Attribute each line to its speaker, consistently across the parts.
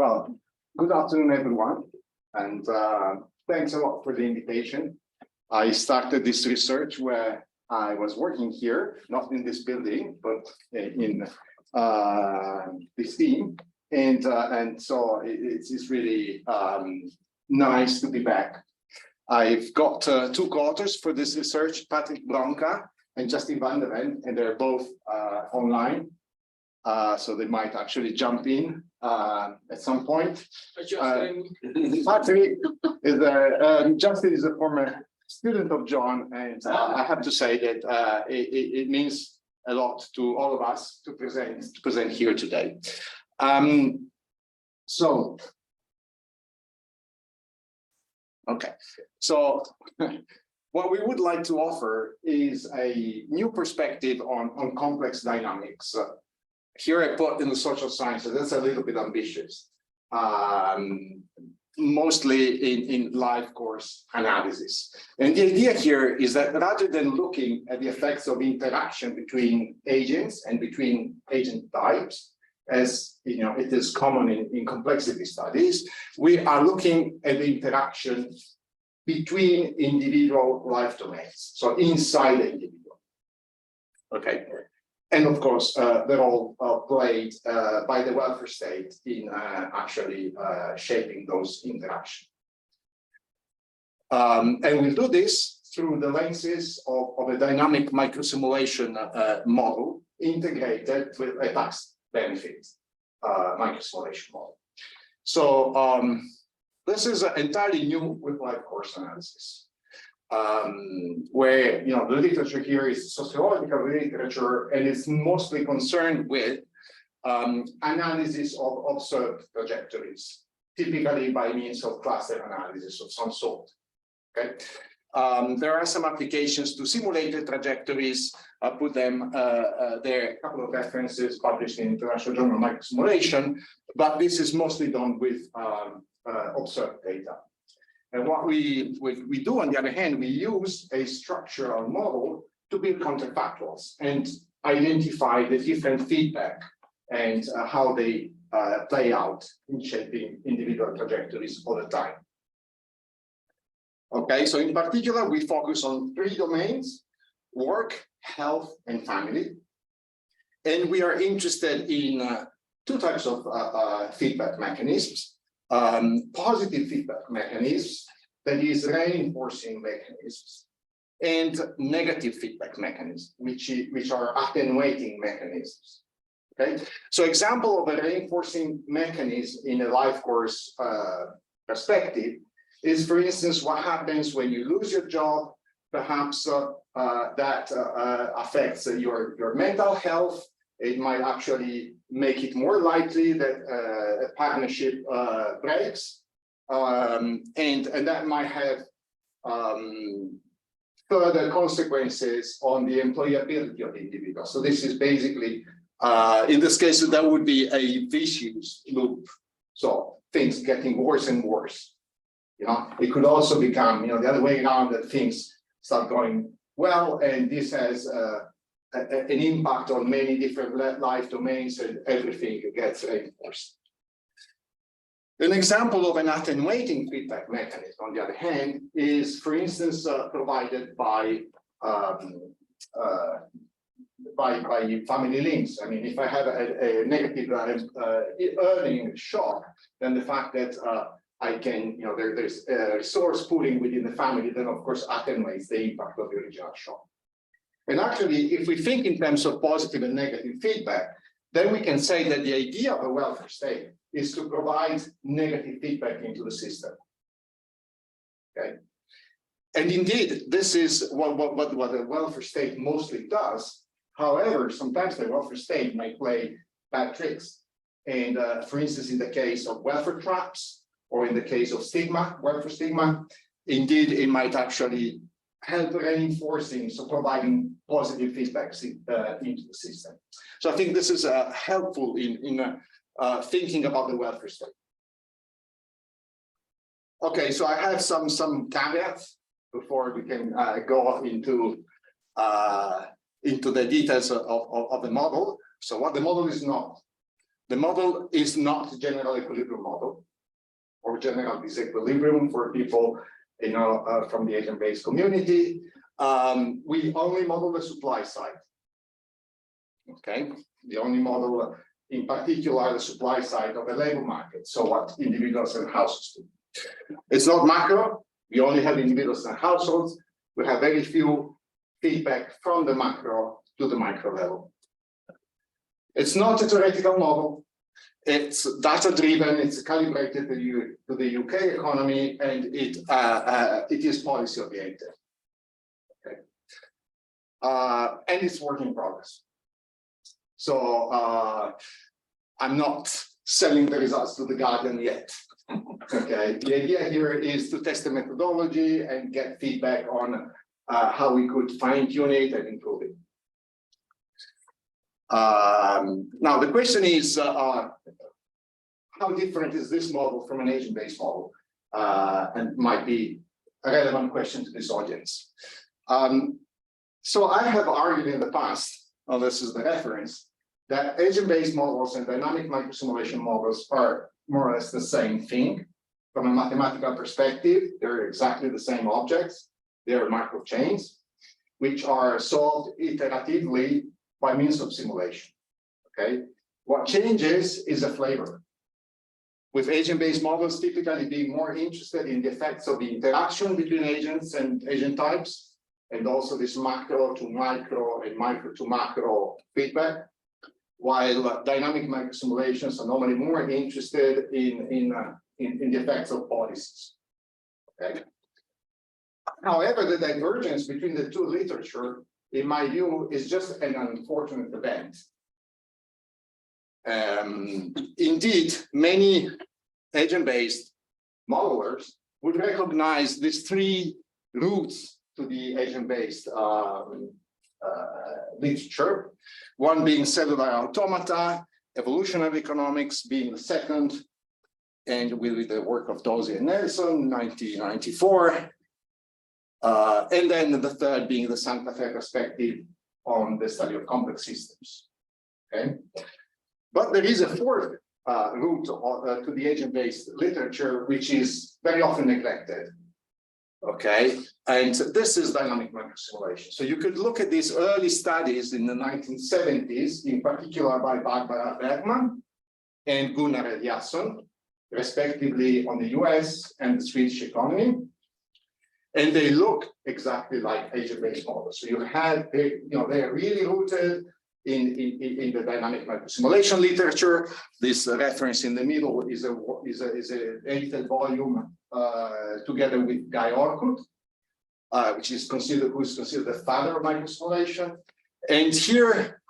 Speaker 1: Well, good afternoon, everyone, and thanks a lot for the invitation. I started this research where I was working here, not in this building, but in this team, and so it's really nice to be back. I've got two co-authors for this research, Patrick Bronca and Justin van der Ven, and they're both online. So they might actually jump in at some point. Patrick is Justin is a former student of John, and I have to say that it means a lot to all of us to present here today. So what we would like to offer is a new perspective on complex dynamics. Here I put in the social sciences, that's a little bit ambitious, mostly in life course analysis. And the idea here is that rather than looking at the effects of interaction between agents and between agent types, as you know, it is common in complexity studies, we are looking at the interaction between individual life domains, so inside the individual. Okay. And of course, they're all played by the welfare state in actually shaping those interactions. And we'll do this through the lenses of a dynamic microsimulation model integrated with a tax benefit microsimulation model. So this is entirely new with life course analysis. Where the literature here is sociological literature, and it's mostly concerned with analysis of observed trajectories, typically by means of cluster analysis of some sort. Okay, there are some applications to simulated trajectories. I'll put them there. A couple of references published in International Journal of Microsimulation, but this is mostly done with observed data. And what we do, on the other hand, we use a structural model to build counterfactuals and identify the different feedback and how they play out in shaping individual trajectories all the time. Okay, so in particular, we focus on three domains: work, health, and family. And we are interested in two types of feedback mechanisms. Positive feedback mechanisms, that is reinforcing mechanisms, and negative feedback mechanisms, which are attenuating mechanisms. Okay, so example of a reinforcing mechanism in a life course perspective is, for instance, what happens when you lose your job. Perhaps that affects your mental health. It might actually make it more likely that a partnership breaks, and that might have further consequences on the employability of the individual. So this is basically, in this case, that would be a vicious loop. So things getting worse and worse. It could also become, the other way around, that things start going well, and this has an impact on many different life domains, and everything gets reinforced. An example of an attenuating feedback mechanism, on the other hand, is, for instance, provided by family links. I mean, if I have a negative earning shock, then the fact that I can, there's resource pooling within the family, then of course attenuates the impact of the original shock. And actually, if we think in terms of positive and negative feedback, then we can say that the idea of a welfare state is to provide negative feedback into the system. Okay, and indeed, this is what a welfare state mostly does. However, sometimes the welfare state may play bad tricks. And for instance, in the case of welfare traps, or in the case of stigma, welfare stigma, indeed, it might actually help reinforcing, so providing positive feedback into the system. So I think this is helpful in thinking about the welfare state. Okay, so I have some caveats before we can go into the details of the model. So what the model is not. The model is not a general equilibrium model or general disequilibrium for people, from the agent-based community. We only model the supply side. Okay, the only model, in particular, the supply side of the labor market. So what individuals and households do. It's not macro. We only have individuals and households. We have very few feedback from the macro to the micro level. It's not a theoretical model. It's data-driven. It's calibrated to the UK economy, and it is policy-oriented. Okay, and it's work in progress. So I'm not selling the results to the Guardian yet. Okay, the idea here is to test the methodology and get feedback on how we could fine-tune it and improve it. Now the question is, how different is this model from an agent-based model? And might be a relevant question to this audience. So I have argued in the past, and this is the reference, that agent-based models and dynamic microsimulation models are more or less the same thing. From a mathematical perspective, they're exactly the same objects. They're macro chains, which are solved iteratively by means of simulation. Okay, what changes is a flavor. With agent-based models typically being more interested in the effects of the interaction between agents and agent types, and also this macro to micro and micro to macro feedback, while dynamic microsimulations are normally more interested in the effects of policies. Okay. However, the divergence between the two literature, in my view, is just an unfortunate event. Indeed, many agent-based modelers would recognize these three routes to the agent-based literature, one being cellular automata, evolutionary economics being the second, and with the work of Dozy and Nelson, 1994. And then the third being the Santa Fe perspective on the study of complex systems. Okay, but there is a fourth route to the agent-based literature, which is very often neglected. Okay, and this is dynamic microsimulation. So you could look at these early studies in the 1970s, in particular by Barbara Bergman and Gunnar Eliasson, respectively on the US and the Swedish economy. And they look exactly like agent-based models. So you have, they're really rooted in the dynamic microsimulation literature. This reference in the middle is a edited volume together with Guy Orkut, who is considered the father of microsimulation. And here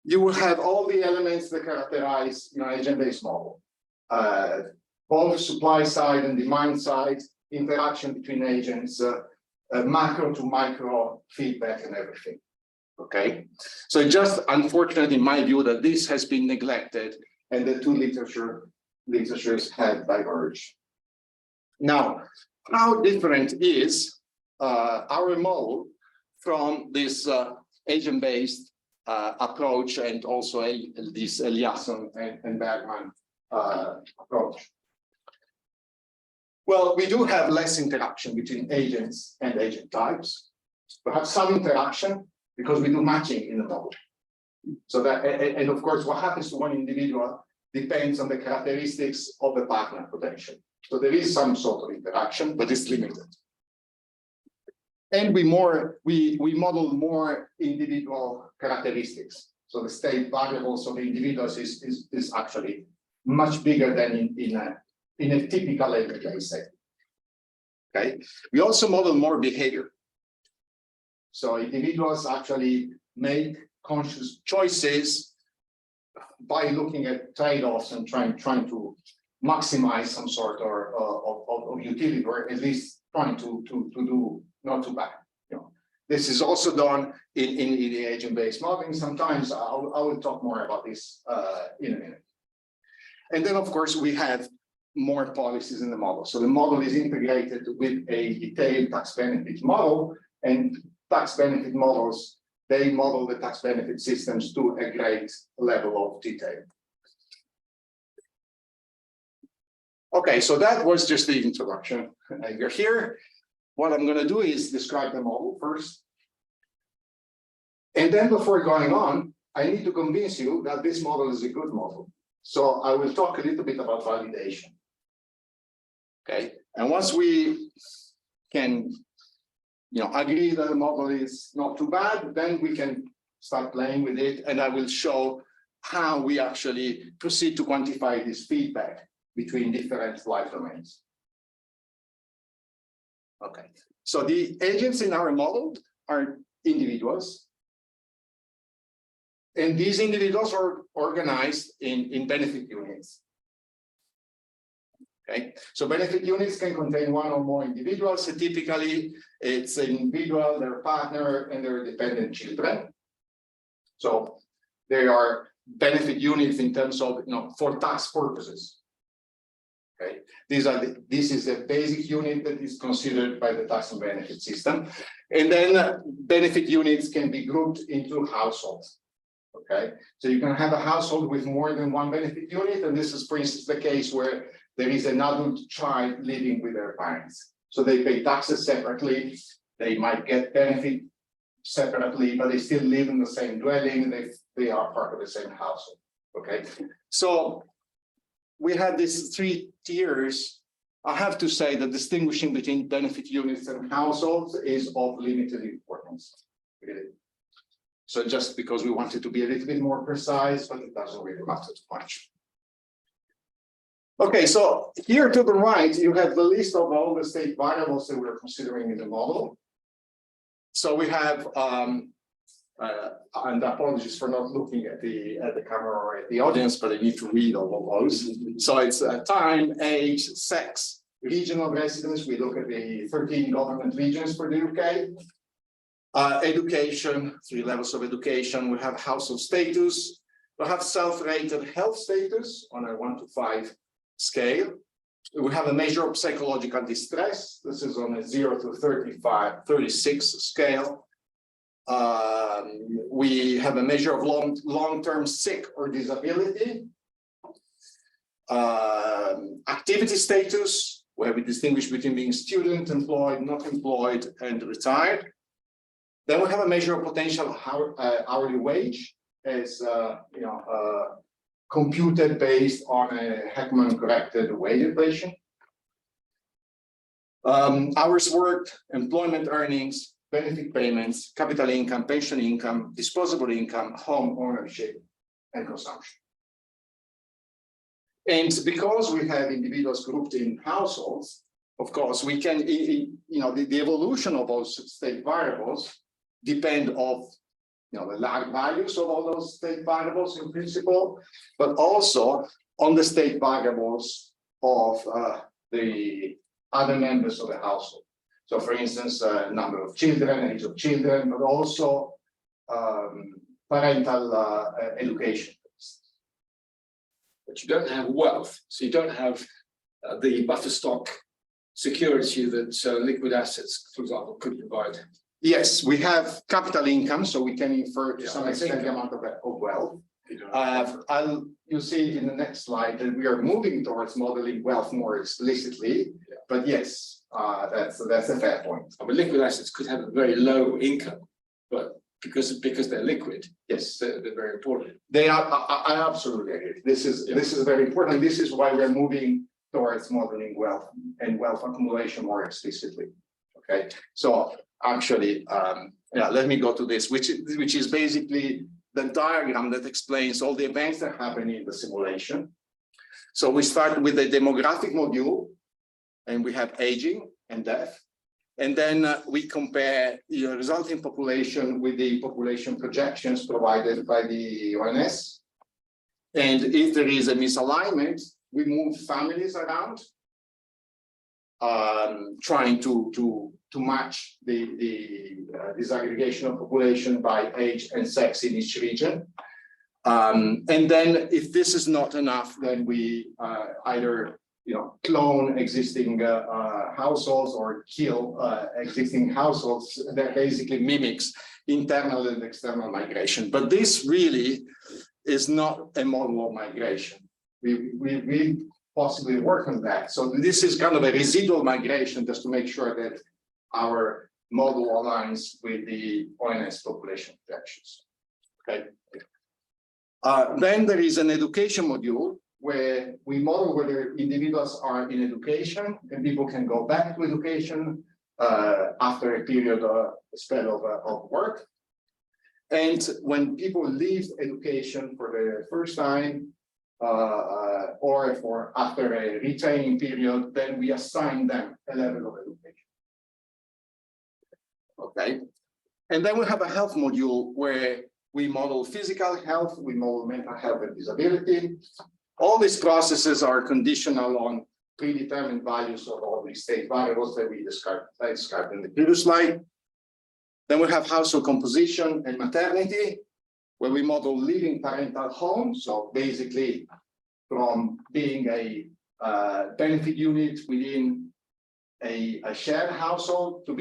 Speaker 1: you will have all the elements that characterize an agent-based model. Both supply side and demand side, interaction between agents, macro to micro feedback and everything. Okay, so just unfortunate in my view that this has been neglected and the two literatures have diverged. Now, how different is our model from this agent-based approach and also this Eliasson and Bergman approach? Well, we do have less interaction between agents and agent types. We have some interaction because we do matching in the model. So that, and of course, what happens to one individual depends on the characteristics of the partner potential. So there is some sort of interaction, but it's limited. And we model more individual characteristics. So the state variables of the individuals is actually much bigger than in a typical agent-based setting. Okay, we also model more behavior. So individuals actually make conscious choices by looking at trade-offs and trying to maximize some sort of utility, or at least trying to do not too bad. This is also done in the agent-based modeling. Sometimes I will talk more about this in a minute. And then, of course, we have more policies in the model. So the model is integrated with a detailed tax benefit model, and tax benefit models they model the tax benefit systems to a great level of detail. Okay, so that was just the introduction. And we're here. What I'm going to do is describe the model first. And then before going on, I need to convince you that this model is a good model. So I will talk a little bit about validation. Okay, and once we can, agree that the model is not too bad, then we can start playing with it, and I will show how we actually proceed to quantify this feedback between different life domains. Okay, so the agents in our model are individuals. And these individuals are organized in benefit units. Okay, so benefit units can contain one or more individuals. So typically, it's an individual, their partner, and their dependent children. So they are benefit units in terms of, for tax purposes. Okay, this is a basic unit that is considered by the tax and benefit system. And then benefit units can be grouped into households. Okay, so you can have a household with more than one benefit unit, and this is, for instance, the case where there is an adult child living with their parents. So they pay taxes separately, they might get benefit separately, but they still live in the same dwelling, they are part of the same household. Okay, so we have these three tiers. I have to say that distinguishing between benefit units and households is of limited importance. Really. So just because we wanted to be a little bit more precise, but it doesn't really matter too much. Okay, so here to the right, you have the list of all the state variables that we're considering in the model. So we have, and apologies for not looking at the camera or at the audience, but I need to read all of those. So it's time, age, sex, regional residence. We look at the 13 government regions for the UK. Education, 3 levels of education. We have household status. We have self-rated health status on a 1 to 5 scale. We have a measure of psychological distress. This is on a 0 to 36 scale. We have a measure of long-term sick or disability. Activity status, where we distinguish between being student, employed, not employed, and retired. Then we have a measure of potential hourly wage, as computed based on a Heckman-corrected wage inflation. Hours worked, employment earnings, benefit payments, capital income, pension income, disposable income, home ownership, and consumption. And because we have individuals grouped in households, of course, we can, the evolution of those state variables depend on the lag values of all those state variables in principle, but also on the state variables of the other members of the household. So for instance, number of children, age of children, but also parental education.
Speaker 2: But you don't have wealth, so you don't have the buffer stock security that liquid assets, for example, could provide.
Speaker 1: Yes, we have capital income, so we can infer to some extent the amount of wealth. You'll see in the next slide that we are moving towards modeling wealth more explicitly. Yeah. But yes, that's a fair point.
Speaker 2: I mean, liquid assets could have a very low income, but because they're liquid, yes, they're very important.
Speaker 1: They are. I absolutely agree. This is very important. This is why we're moving towards modeling wealth and wealth accumulation more explicitly. Okay, so. Actually, let me go to this, which is basically the diagram that explains all the events that happen in the simulation. So we start with the demographic module, and we have aging and death. And then we compare the resulting population with the population projections provided by the ONS. And if there is a misalignment, we move families around, trying to match the disaggregation of population by age and sex in each region. And then if this is not enough, then we either clone existing households or kill existing households. That basically mimics internal and external migration. But this really is not a model of migration. We possibly work on that. So this is kind of a residual migration just to make sure that our model aligns with the ONS population projections. Okay. Then there is an education module where we model whether individuals are in education and people can go back to education after a period spell of work. And when people leave education for the first time or for after a retraining period, then we assign them a level of education. Okay. And then we have a health module where we model physical health, we model mental health and disability. All these processes are conditional on predetermined values of all these state variables that I described in the previous slide. Then we have household composition and maternity, where we model living parental home. So basically, from being a benefit unit within a shared household to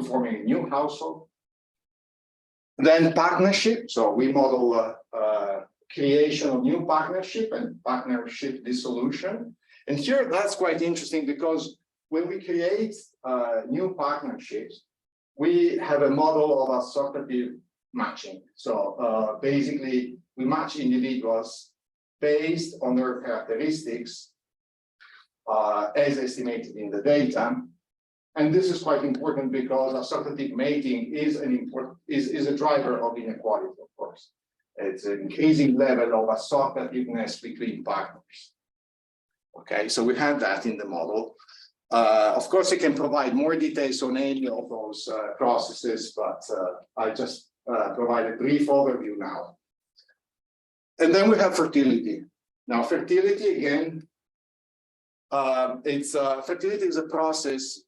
Speaker 1: forming a new household. Then partnership. So we model creation of new partnership and partnership dissolution. And here that's quite interesting because when we create new partnerships, we have a model of associative matching. So basically we match individuals based on their characteristics as estimated in the data. And this is quite important because associative mating is a driver of inequality, of course. It's an increasing level of associativeness between partners. Okay, so we have that in the model. Of course, it can provide more details on any of those processes, but I just provide a brief overview now. And then we have fertility. Now, fertility, again, fertility is a process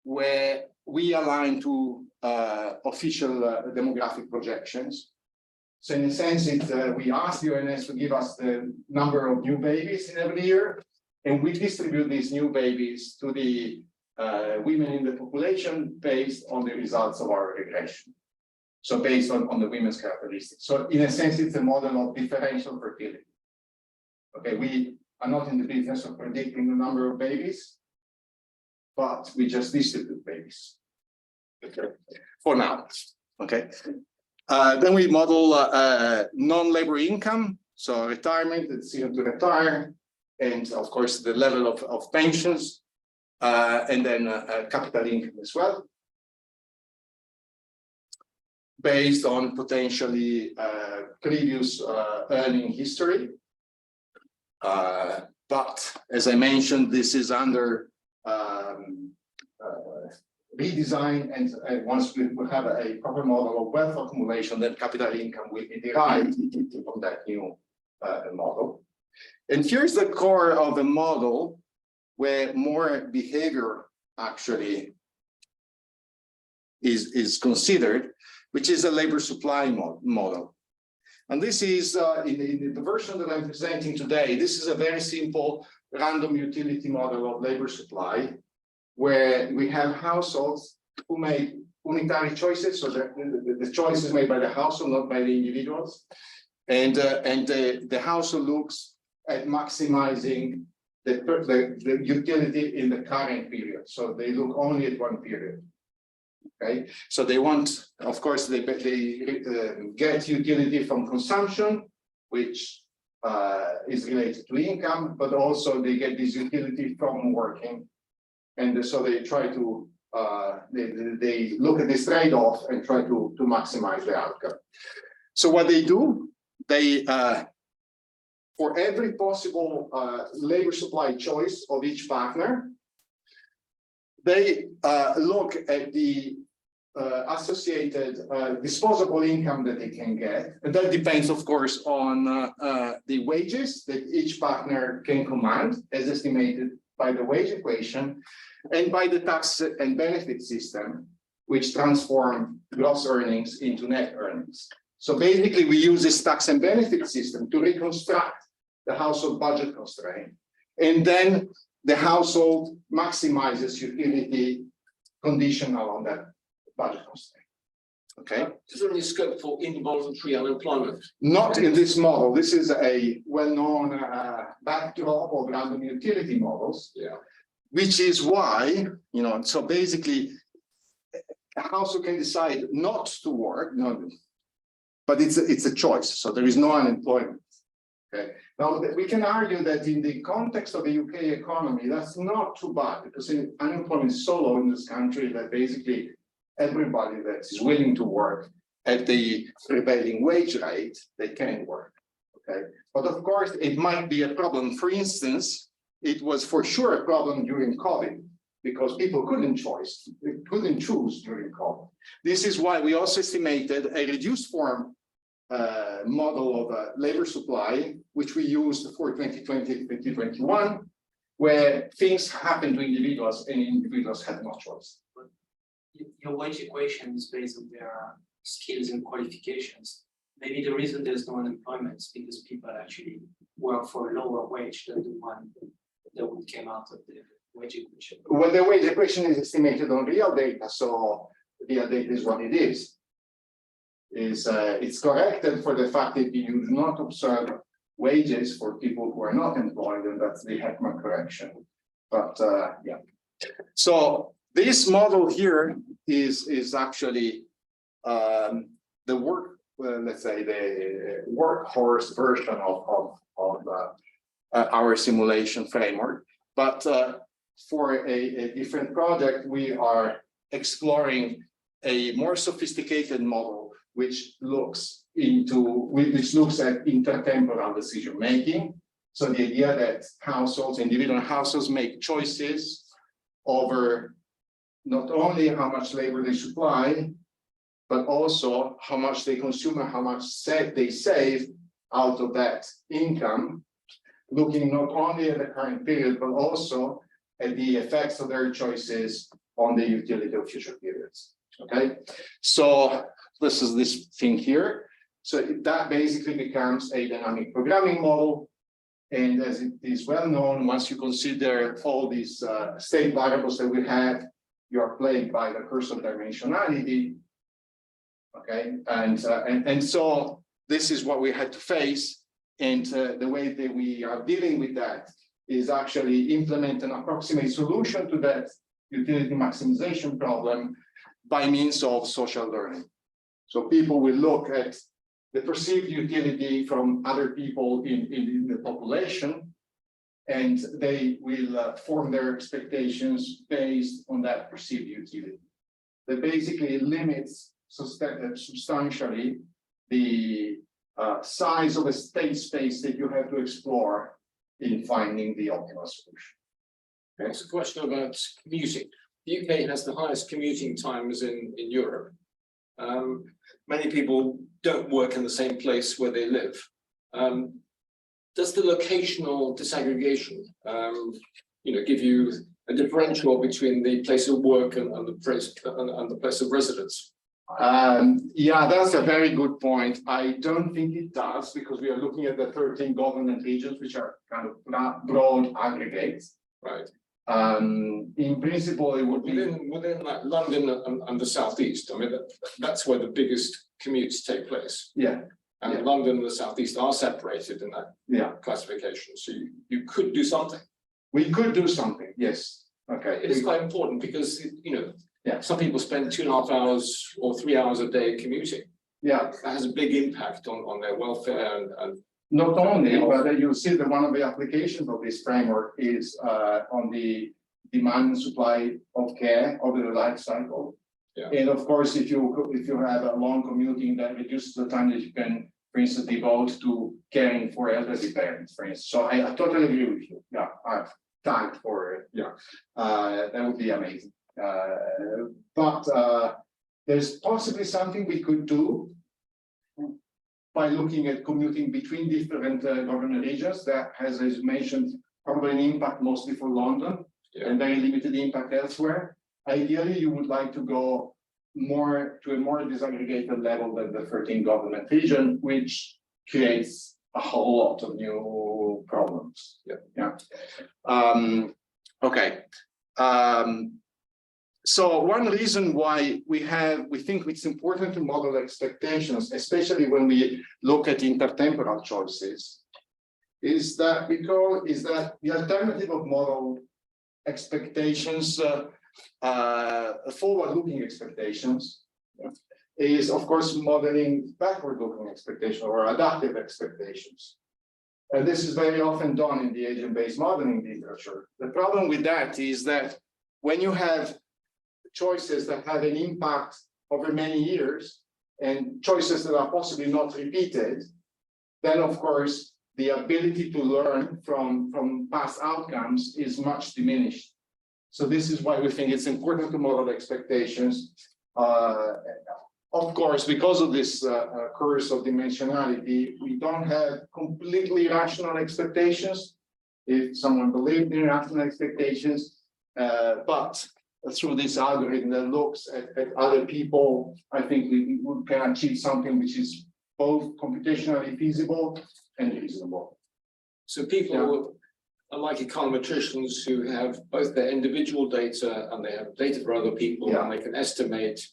Speaker 1: where we align to official demographic projections. So in a sense, we ask the ONS to give us the number of new babies in every year, and we distribute these new babies to the women in the population based on the results of our regression. So based on the women's characteristics. So in a sense, it's a model of differential fertility. Okay, we are not in the business of predicting the number of babies, but we just distribute babies. Okay, for now. Okay. Then we model non-labor income, so retirement, the decision to retire, and of course the level of pensions, and then capital income as well, based on potentially previous earning history. But as I mentioned, this is under redesign, and once we have a proper model of wealth accumulation, then capital income will be derived from that new model. And here's the core of the model where more behavior actually is considered, which is a labor supply model. And this is in the version that I'm presenting today, this is a very simple random utility model of labor supply, where we have households who make unitary choices, so the choice is made by the household, not by the individuals. And the household looks at maximizing the utility in the current period. So they look only at one period. Okay, so they want, of course, they get utility from consumption, which is related to income, but also they get this utility from working. And so they try to, they look at this trade-off and try to maximize the outcome. So what they do, they, for every possible labor supply choice of each partner, they look at the associated disposable income that they can get. And that depends, of course, on the wages that each partner can command, as estimated by the wage equation, and by the tax and benefit system, which transform gross earnings into net earnings. So basically, we use this tax and benefit system to reconstruct the household budget constraint And then the household maximizes utility conditional on that budget constraint. Okay.
Speaker 2: Is there any scope for involuntary unemployment?
Speaker 1: Not in this model. This is a well-known backdrop of random utility models.
Speaker 2: Yeah.
Speaker 1: Which is why, so basically, a household can decide not to work, but it's a choice. So there is no unemployment. Okay. Now we can argue that in the context of the UK economy, that's not too bad because unemployment is so low in this country that basically everybody that is willing to work at the prevailing wage rate, they can work. Okay. But of course, it might be a problem. For instance, it was for sure a problem during COVID because people couldn't choose during COVID. This is why we also estimated a reduced form model of labor supply, which we used for 2020-2021, where things happen to individuals and individuals had no choice.
Speaker 3: Your wage equation is based on their skills and qualifications. Maybe the reason there's no unemployment is because people actually work for a lower wage than the one that would come out of the wage equation.
Speaker 1: Well, the wage equation is estimated on real data, so real data is what it is. It's corrected for the fact that you do not observe wages for people who are not employed, and that's the Heckman correction. But yeah, so this model here is actually the let's say the workhorse version of our simulation framework. But for a different project, we are exploring a more sophisticated model, which looks at intertemporal decision making. So the idea that individual households make choices over not only how much labor they supply, but also how much they consume and how much they save out of that income, looking not only at the current period, but also at the effects of their choices on the utility of future periods. Okay, so this is this thing here. So that basically becomes a dynamic programming model. And as it is well known, once you consider all these state variables that we have, you are plagued by the curse of dimensionality. Okay, and so this is what we had to face. And the way that we are dealing with that is actually implement an approximate solution to that utility maximization problem by means of social learning. So people will look at the perceived utility from other people in the population, and they will form their expectations based on that perceived utility. That basically limits substantially the size of a state space that you have to explore in finding the optimal solution.
Speaker 2: Okay. It's a question about commuting. The UK has the highest commuting times in Europe. Many people don't work in the same place where they live. Does the locational disaggregation, give you a differential between the place of work and the place of residence?
Speaker 1: Yeah, that's a very good point. I don't think it does, because we are looking at the 13 government regions, which are kind of broad aggregates.
Speaker 2: Right.
Speaker 1: In principle, it would be
Speaker 2: within like London and the southeast. I mean, that's where the biggest commutes take place.
Speaker 1: Yeah.
Speaker 2: And
Speaker 1: yeah.
Speaker 2: London and the southeast are separated in that classification. So you could do something.
Speaker 1: We could do something. Yes. Okay.
Speaker 2: It is quite important because some people spend 2.5 hours or 3 hours a day commuting.
Speaker 1: Yeah.
Speaker 2: That has a big impact on their welfare and
Speaker 1: not only, but you see that one of the applications of this framework is on the demand and supply of care over the life cycle. Yeah. And of course, if you have a long commuting, that reduces the time that you can, for instance, devote to caring for elderly parents, for instance. So I totally agree with you. Yeah, I've thanked for it. Yeah, that would be amazing. But there's possibly something we could do by looking at commuting between different government regions that has, as mentioned, probably an impact mostly for London and very limited impact elsewhere. Ideally, you would like to go to a more disaggregated level than the 13 government region, which creates a whole lot of new problems. Yeah. Okay. So one reason why we think it's important to model expectations, especially when we look at intertemporal choices, is that the alternative of model expectations, forward-looking expectations, is of course modeling backward-looking expectations or adaptive expectations. And this is very often done in the agent-based modeling literature. The problem with that is that when you have choices that have an impact over many years and choices that are possibly not repeated, then of course the ability to learn from past outcomes is much diminished. So this is why we think it's important to model expectations. Of course, because of this curse of dimensionality, we don't have completely rational expectations. If someone believed in rational expectations, but through this algorithm that looks at other people, I think we can achieve something which is both computationally feasible and reasonable.
Speaker 2: So people are like econometricians who have both their individual data and they have data for other people, and they can estimate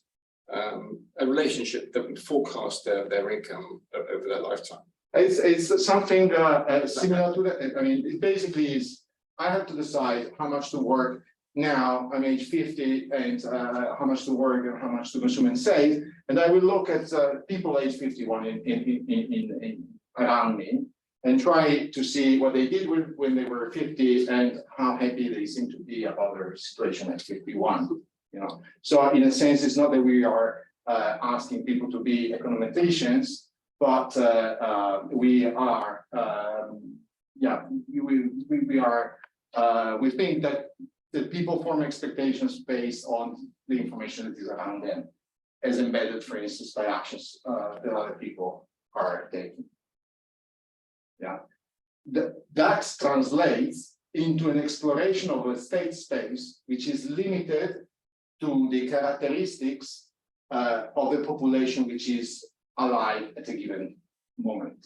Speaker 2: a relationship that would forecast their income over their lifetime.
Speaker 1: It's something similar to that. I mean, it basically is, I have to decide how much to work now, I'm age 50, and how much to work and how much to consume and save. And I will look at people age 51 around me and try to see what they did when they were 50 and how happy they seem to be about their situation at 51. You know, so in a sense, it's not that we are asking people to be econometricians, but we are, we think that people form expectations based on the information that is around them, as embedded, for instance, by actions that other people are taking. Yeah, that translates into an exploration of a state space, which is limited to the characteristics of the population which is alive at a given moment.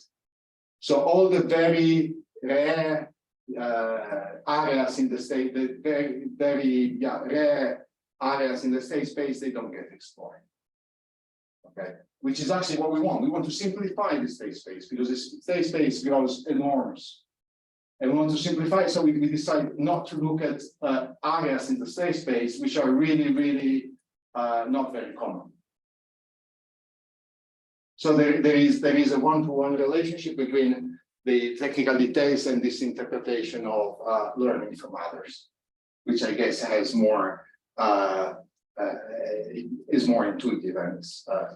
Speaker 1: So all the very rare areas in the state, the very rare areas in the state space, they don't get explored. Okay, which is actually what we want. We want to simplify the state space because the state space grows enormous. And we want to simplify it, so we decide not to look at areas in the state space which are really not very common. So there is a one-to-one relationship between the technical details and this interpretation of learning from others, which I guess has more is more intuitive and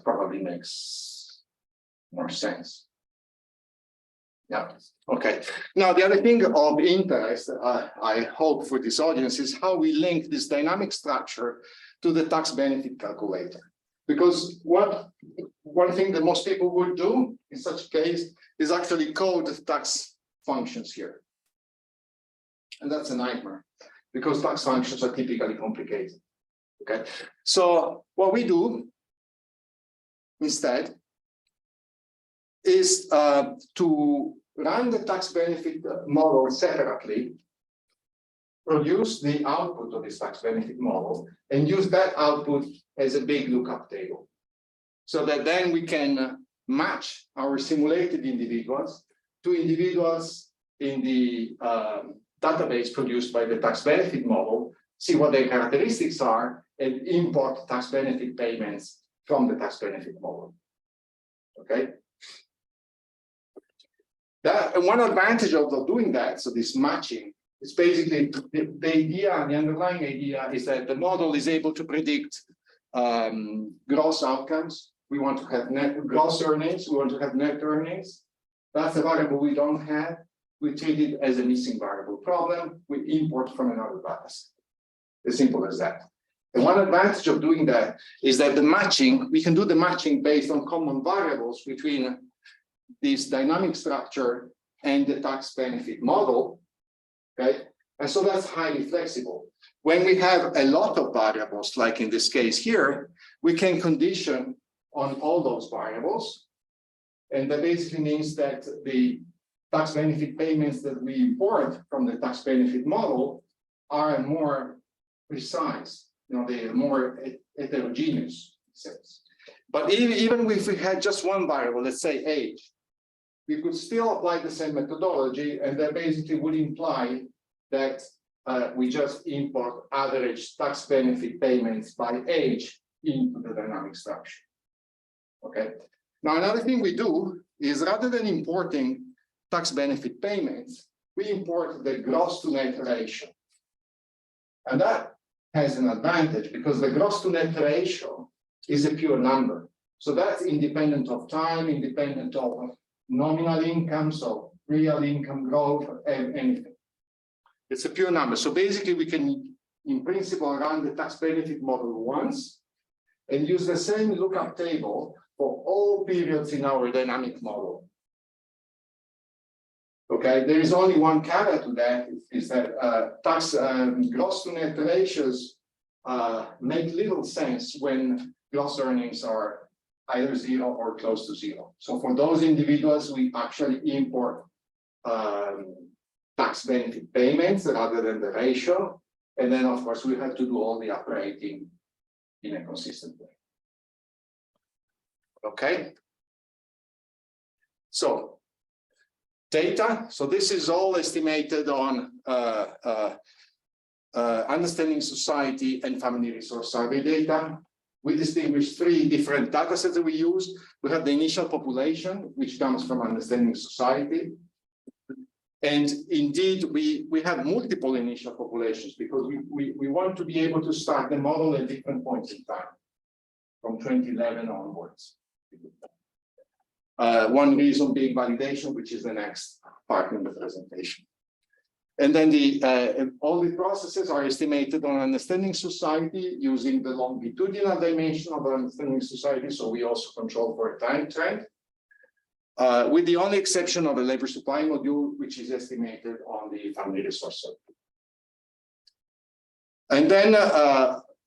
Speaker 1: probably makes more sense. Yeah. Okay. Now, the other thing of interest, I hope for this audience, is how we link this dynamic structure to the tax benefit calculator. Because one thing that most people would do in such a case is actually code tax functions here. And that's a nightmare because tax functions are typically complicated. Okay. So what we do instead is to run the tax benefit model separately, produce the output of this tax benefit model, and use that output as a big lookup table. So that then we can match our simulated individuals to individuals in the database produced by the tax benefit model, see what their characteristics are, and import tax benefit payments from the tax benefit model. Okay. And one advantage of doing that, so this matching, is basically the idea, the underlying idea is that the model is able to predict gross outcomes. We want to have net gross earnings, we want to have net earnings. That's a variable we don't have. We treat it as a missing variable problem. We import from another data set. As simple as that. And one advantage of doing that is that the matching, we can do the matching based on common variables between this dynamic structure and the tax benefit model. Okay, and so that's highly flexible. When we have a lot of variables, like in this case here, we can condition on all those variables. And that basically means that the tax benefit payments that we import from the tax benefit model are more precise, they are more heterogeneous sense. But even if we had just one variable, let's say age, we could still apply the same methodology, and that basically would imply that we just import average tax benefit payments by age into the dynamic structure. Okay. Now, another thing we do is rather than importing tax benefit payments, we import the gross to net ratio. And that has an advantage because the gross to net ratio is a pure number. So that's independent of time, independent of nominal income, so real income growth, and anything. It's a pure number. So basically we can, in principle, run the tax benefit model once and use the same lookup table for all periods in our dynamic model. Okay, there is only one caveat to that, is that tax gross to net ratios make little sense when gross earnings are either zero or close to zero. So for those individuals, we actually import tax benefit payments rather than the ratio. And then, of course, we have to do all the operating in a consistent way. Okay. So data. So this is all estimated on understanding society and family resource survey data. We distinguish three different data sets that we use. We have the initial population, which comes from understanding society. And indeed, we have multiple initial populations because we want to be able to start the model at different points in time, from 2011 onwards. One reason being validation, which is the next part in the presentation. And then all the processes are estimated on understanding society using the longitudinal dimension of understanding society. So we also control for a time trend, with the only exception of a labor supply module, which is estimated on the family resource survey. And then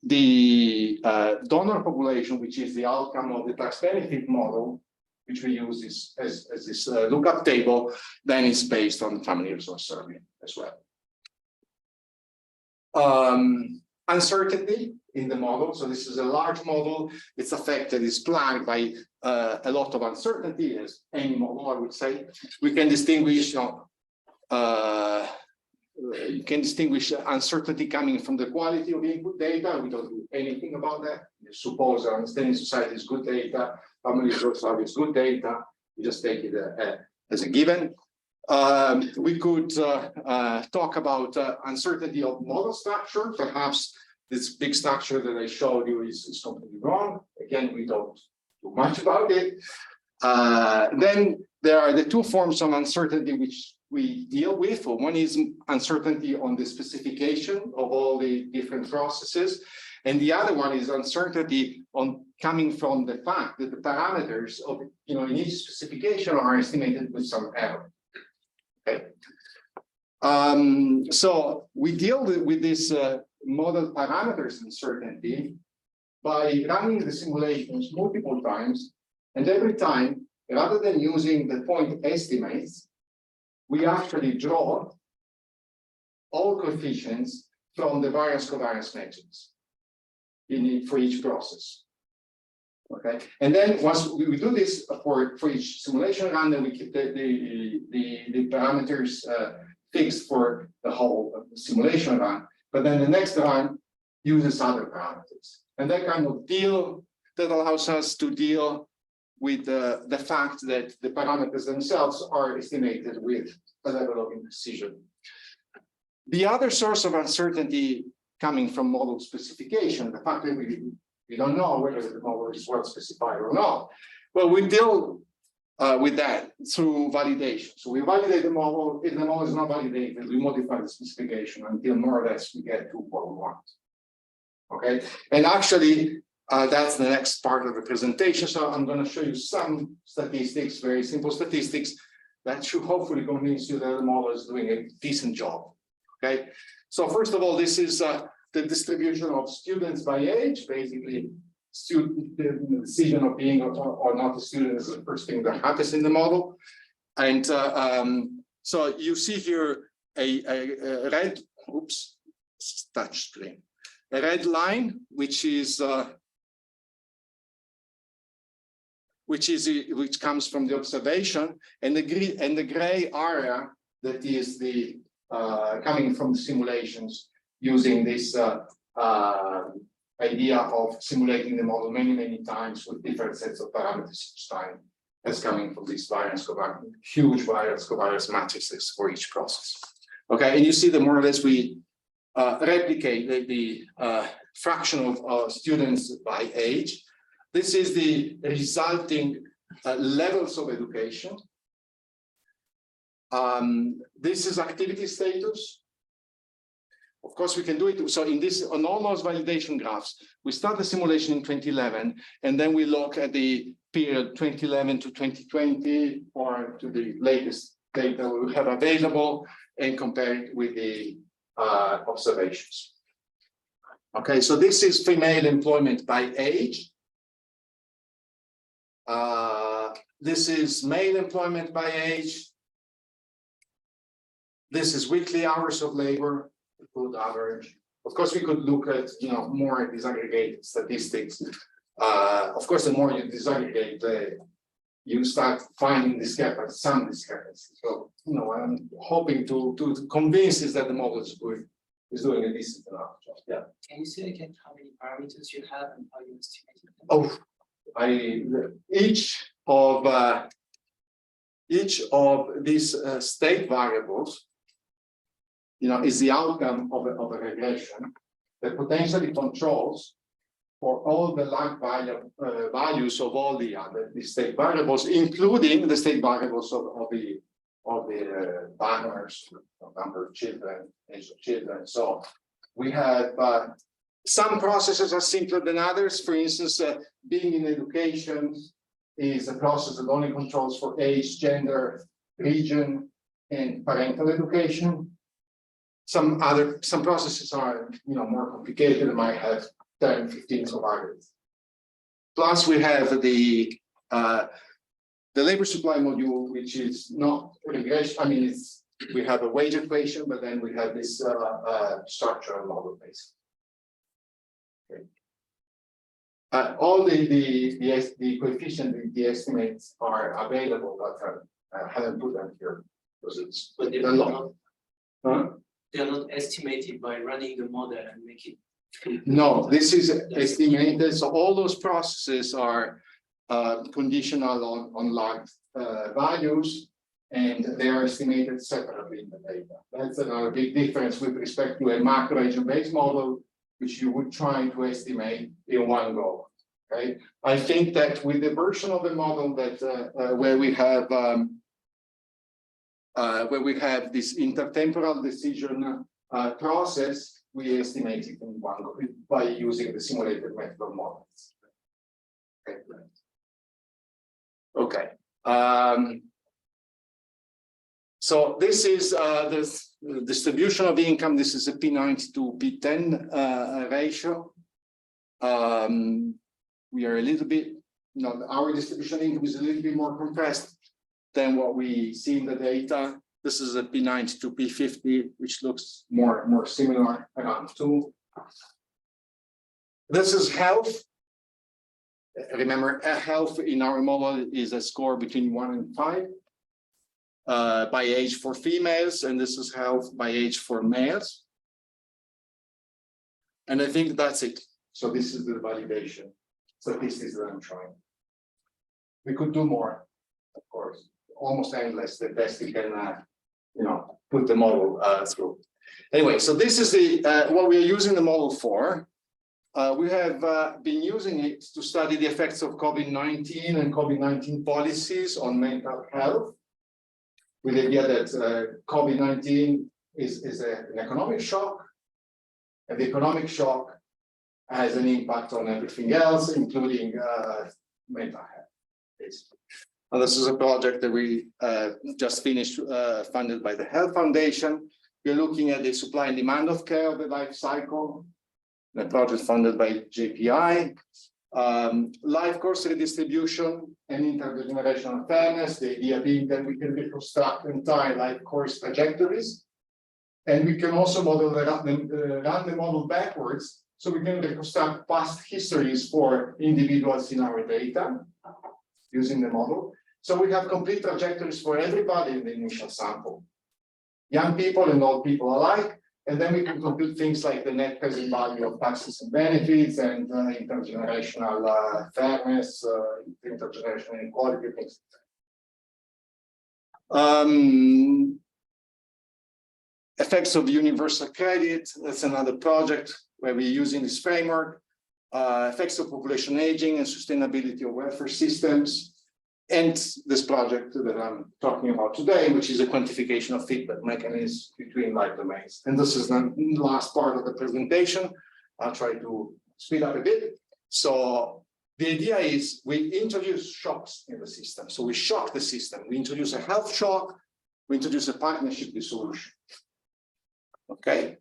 Speaker 1: the donor population, which is the outcome of the tax benefit model, which we use as this lookup table, then is based on the family resource survey as well. Uncertainty in the model. So this is a large model. It's affected, it's plagued by a lot of uncertainty, as any model, I would say. We can distinguish, you can distinguish uncertainty coming from the quality of input data. We don't do anything about that. You suppose understanding society is good data, family resource survey is good data. We just take it as a given. We could talk about uncertainty of model structure. Perhaps this big structure that I showed you is completely wrong. Again, we don't do much about it. Then there are the two forms of uncertainty which we deal with. One is uncertainty on the specification of all the different processes. And the other one is uncertainty on coming from the fact that the parameters of, in each specification are estimated with some error. Okay. So we deal with this model parameters uncertainty by running the simulations multiple times, and every time, rather than using the point estimates, we actually draw all coefficients from the variance covariance matrix for each process. Okay, and then once we do this for each simulation run, then we keep the parameters fixed for the whole simulation run. But then the next run uses other parameters, and that kind of deal that allows us to deal with the fact that the parameters themselves are estimated with a level of imprecision. The other source of uncertainty coming from model specification, the fact that we don't know whether the model is well specified or not. Well, we deal with that through validation. So we validate the model. If the model is not validated, we modify the specification until more or less we get to what we want. Okay, and actually, that's the next part of the presentation. So I'm going to show you some statistics, very simple statistics, that should hopefully convince you that the model is doing a decent job. Okay, so first of all, this is the distribution of students by age. Basically, the decision of being or not a student is the first thing that happens in the model. And
Speaker 4: So you see here a red, oops, touch screen, a red line, which comes from the observation, and the gray area that is the coming from the simulations using this idea of simulating the model many times with different sets of parameters each time. That's coming from these huge variance covariance matrices for each process. Okay, and you see that more or less we replicate the fraction of students by age. This is the resulting levels of education. This is activity status. Of course, we can do it. So in this, on all those validation graphs, we start the simulation in 2011, and then we look at the period 2011 to 2020, or to the latest data we have available, and compare it with the observations. Okay, so this is female employment by age. This is male employment by age. This is weekly hours of labor, good average. Of course, we could look at more disaggregated statistics. Of course, the more you disaggregate, you start finding discrepancies, some discrepancies. So I'm hoping to convince is that the model is doing a decent enough job. Yeah.
Speaker 3: Can you say again how many parameters you have and how you estimate them?
Speaker 4: Oh, each of these state variables, is the outcome of a regression that potentially controls for all the lag values of all the other state variables, including the state variables of the partners, number of children, age of children. So we have some processes are simpler than others. For instance, being in education is a process that only controls for age, gender, region, and parental education. Some processes are more complicated and might have 10, 15 variables. Plus, we have the labor supply module, which is not regression. I mean, we have a wage equation, but then we have this structural model base. Okay. All the coefficient, the estimates are available, but I haven't put them here because it's a lot.
Speaker 3: They are not estimated by running the model and make it.
Speaker 4: No, this is estimated. So all those processes are conditional on lag values, and they are estimated separately in the data. That's another big difference with respect to a macro agent-based model, which you would try to estimate in one go. Okay, I think that with the version of the model that where we have this intertemporal decision process, we estimate it in one go by using the simulated method of models. Okay. So this is the distribution of income. This is a P90 to P10 ratio. We are a little bit, our distribution income is a little bit more compressed than what we see in the data. This is a P90 to P50, which looks more similar, around 2. This is health. Remember, health in our model is a score between 1 and 5 by age for females, and this is health by age for males. And I think that's it. So this is the validation statistics that I'm trying. We could do more, of course, almost endless. The best we can, put the model through. Anyway, so this is the what we are using the model for. We have been using it to study the effects of COVID-19 and COVID-19 policies on mental health, with the idea that COVID-19 is an economic shock, and the economic shock has an impact on everything else, including mental health, basically. And this is a project that we just finished, funded by the Health Foundation. We're looking at the supply and demand of care of the life cycle. The project funded by JPI. Life course redistribution and intergenerational fairness, the idea being that we can reconstruct entire life course trajectories. And we can also run the model backwards, so we can reconstruct past histories for individuals in our data using the model. So we have complete trajectories for everybody in the initial sample, young people and old people alike. And then we can compute things like the net present value of taxes and benefits and intergenerational fairness, intergenerational inequality, things. Effects of universal credit, that's another project where we're using this framework. Effects of population aging and sustainability of welfare systems. And this project that I'm talking about today, which is a quantification of feedback mechanisms between life domains. And this is the last part of the presentation. I'll try to speed up a bit. So the idea is we introduce shocks in the system. So we shock the system. We introduce a health shock. We introduce a partnership dissolution. Okay.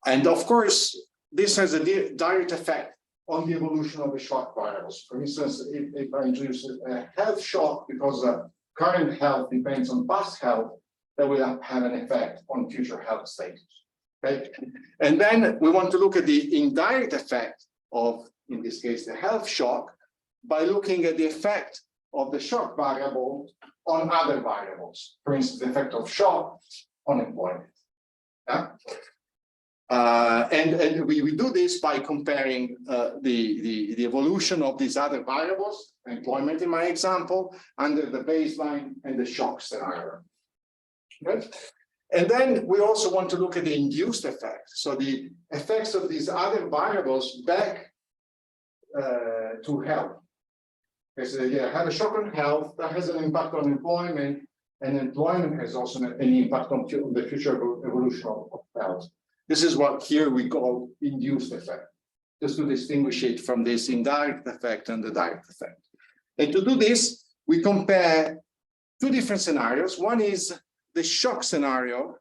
Speaker 4: And of course, this has a direct effect on the evolution of the shock variables. For instance, if I introduce a health shock because current health depends on past health, that will have an effect on future health status. Okay, and then we want to look at the indirect effect of, in this case, the health shock by looking at the effect of the shock variable on other variables. For instance, the effect of shock on employment. Yeah. And we do this by comparing the evolution of these other variables, employment in my example, under the baseline and the shock scenario. Okay? And then we also want to look at the induced effect. So the effects of these other variables back to health. Okay, so yeah, have a shock on health that has an impact on employment, and employment has also an impact on the future evolution of health. This is what here we call induced effect, just to distinguish it from this indirect effect and the direct effect. And to do this, we compare two different scenarios. One is the shock scenario,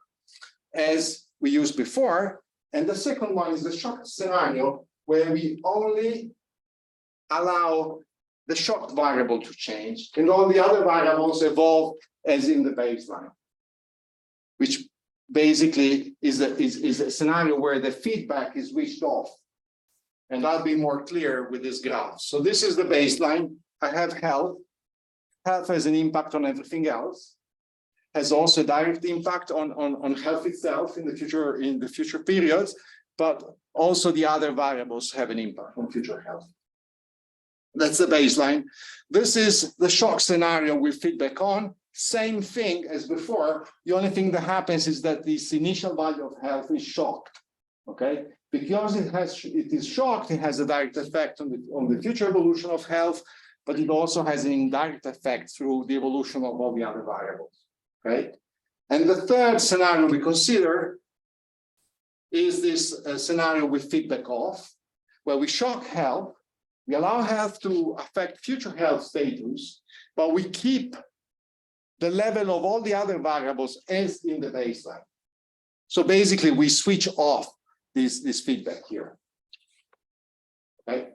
Speaker 4: as we used before, and the second one is the shock scenario, where we only allow the shock variable to change, and all the other variables evolve as in the baseline, which basically is a scenario where the feedback is switched off. And I'll be more clear with this graph. So this is the baseline. I have health. Health has an impact on everything else. Has also a direct impact on health itself in the future periods, but also the other variables have an impact on future health. That's the baseline. This is the shock scenario with feedback on. Same thing as before. The only thing that happens is that this initial value of health is shocked. Okay, because it is shocked, it has a direct effect on the future evolution of health, but it also has an indirect effect through the evolution of all the other variables. Okay, and the third scenario we consider is this scenario with feedback off, where we shock health, we allow health to affect future health status, but we keep the level of all the other variables as in the baseline. So basically, we switch off this feedback here. Okay.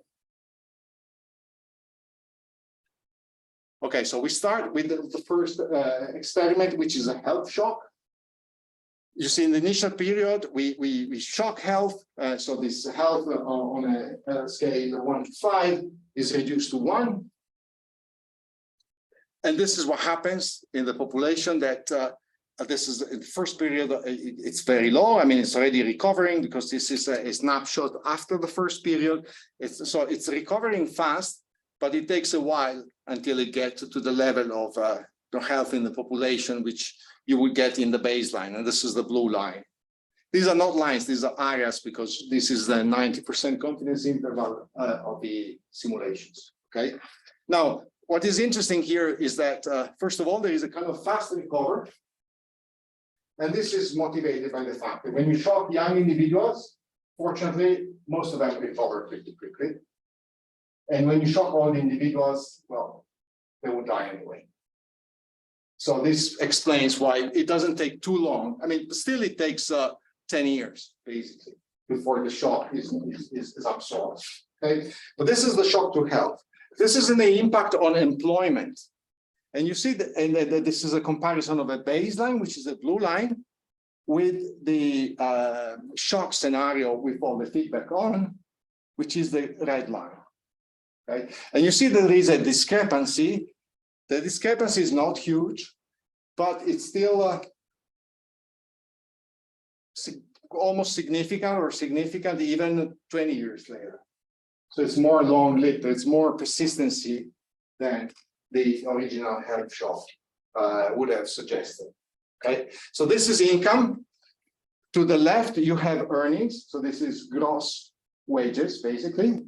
Speaker 4: Okay, so we start with the first experiment, which is a health shock. You see, in the initial period, we shock health. So this health on a scale of 1 to 5 is reduced to 1. And this is what happens in the population that this is the first period, it's very low. I mean, it's already recovering because this is a snapshot after the first period. So it's recovering fast, but it takes a while until it gets to the level of health in the population, which you would get in the baseline. And this is the blue line. These are not lines, these are areas, because this is the 90% confidence interval of the simulations. Okay. Now, what is interesting here is that, first of all, there is a kind of fast recovery. And this is motivated by the fact that when you shock young individuals, fortunately, most of them recover pretty quickly. And when you shock old individuals, well, they will die anyway. So this explains why it doesn't take too long. I mean, still it takes 10 years, basically, before the shock is absorbed. Okay, but this is the shock to health. This is the impact on employment. And you see that, and this is a comparison of a baseline, which is a blue line, with the shock scenario with all the feedback on, which is the red line. Okay, and you see that there is a discrepancy. The discrepancy is not huge, but it's still almost significant or significant even 20 years later. So it's more long-lived, it's more persistency than the original health shock would have suggested. Okay, so this is income. To the left, you have earnings. So this is gross wages, basically.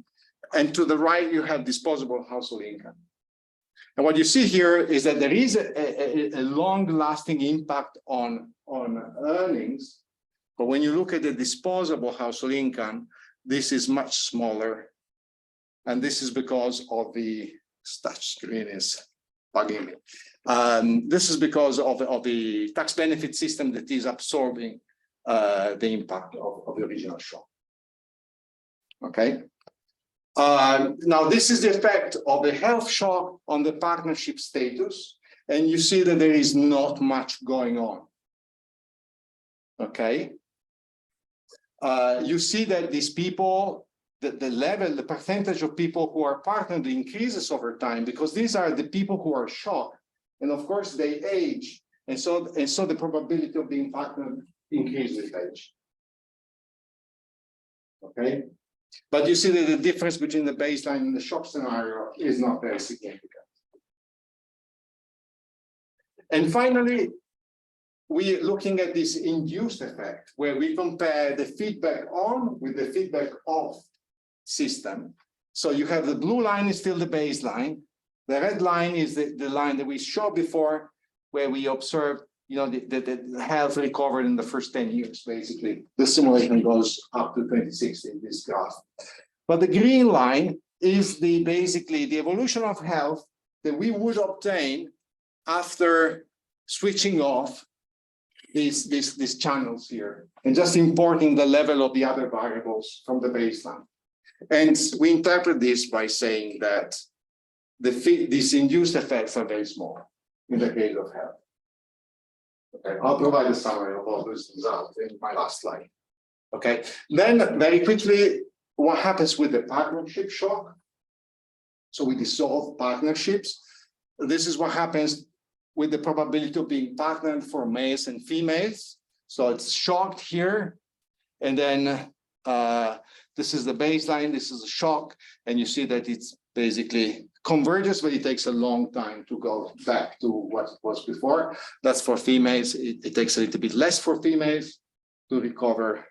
Speaker 4: And to the right, you have disposable household income. And what you see here is that there is a long-lasting impact on earnings. But when you look at the disposable household income, this is much smaller. And this is because of the touch screen is bugging me. This is because of the tax benefit system that is absorbing the impact of the original shock. Okay. Now, this is the effect of the health shock on the partnership status. And you see that there is not much going on. Okay. You see that these people, the percentage of people who are partnered increases over time, because these are the people who are shocked. And of course, they age. And so the probability of being partnered increases with age. Okay. But you see that the difference between the baseline and the shock scenario is not very significant. And finally, we're looking at this induced effect, where we compare the feedback on with the feedback off system. So you have the blue line is still the baseline. The red line is the line that we showed before, where we observed, the health recovered in the first 10 years, basically. The simulation goes up to 2060 in this graph. But the green line is basically the evolution of health that we would obtain after switching off these channels here, and just importing the level of the other variables from the baseline. And we interpret this by saying that these induced effects are very small in the case of health. Okay, I'll provide a summary of all those results in my last slide. Okay, then very quickly, what happens with the partnership shock? So we dissolve partnerships. This is what happens with the probability of being partnered for males and females. So it's shocked here. And then this is the baseline, this is a shock. And you see that it's basically converges, but it takes a long time to go back to what it was before. That's for females. It takes a little bit less for females to recover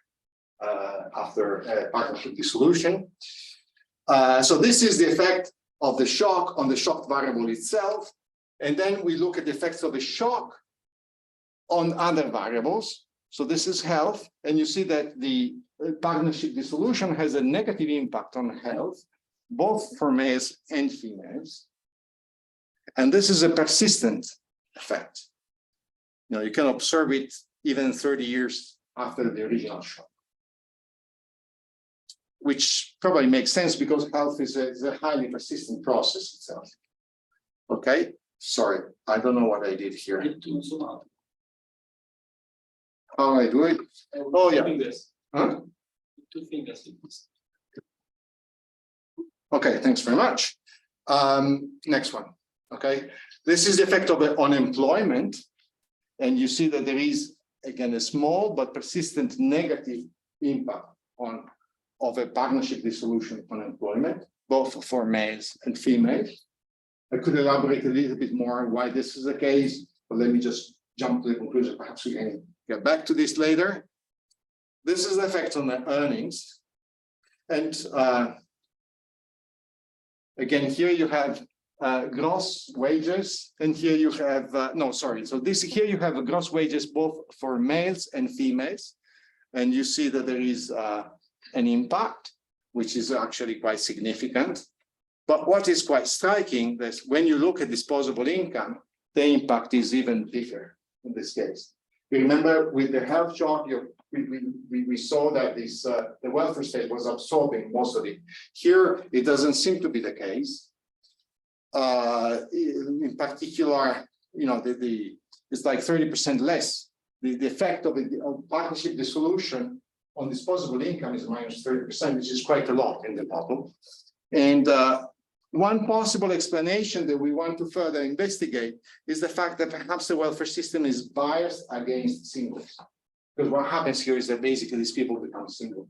Speaker 4: after partnership dissolution. So this is the effect of the shock on the shocked variable itself. And then we look at the effects of the shock on other variables. So this is health. And you see that the partnership dissolution has a negative impact on health, both for males and females. And this is a persistent effect. You can observe it even 30 years after the original shock, which probably makes sense because health is a highly persistent process itself. Okay, sorry, I don't know what I did here. How I do it? Oh, yeah. Huh?
Speaker 3: 2 fingers.
Speaker 4: Okay, thanks very much. Next one. Okay, this is the effect of unemployment. And you see that there is, again, a small but persistent negative impact of a partnership dissolution on employment, both for males and females. I could elaborate a little bit more on why this is the case, but let me just jump to the conclusion. Perhaps we can get back to this later. This is the effect on the earnings. And again, here you have gross wages, and here you have, So here you have gross wages both for males and females. And you see that there is an impact, which is actually quite significant. But what is quite striking is when you look at disposable income, the impact is even bigger in this case. Remember, with the health shock, we saw that this the welfare state was absorbing most of it. Here, it doesn't seem to be the case. In particular, you know, it's like 30% less. The effect of partnership dissolution on disposable income is minus 30%, which is quite a lot in the model. And one possible explanation that we want to further investigate is the fact that perhaps the welfare system is biased against singles. Because what happens here is that basically these people become single.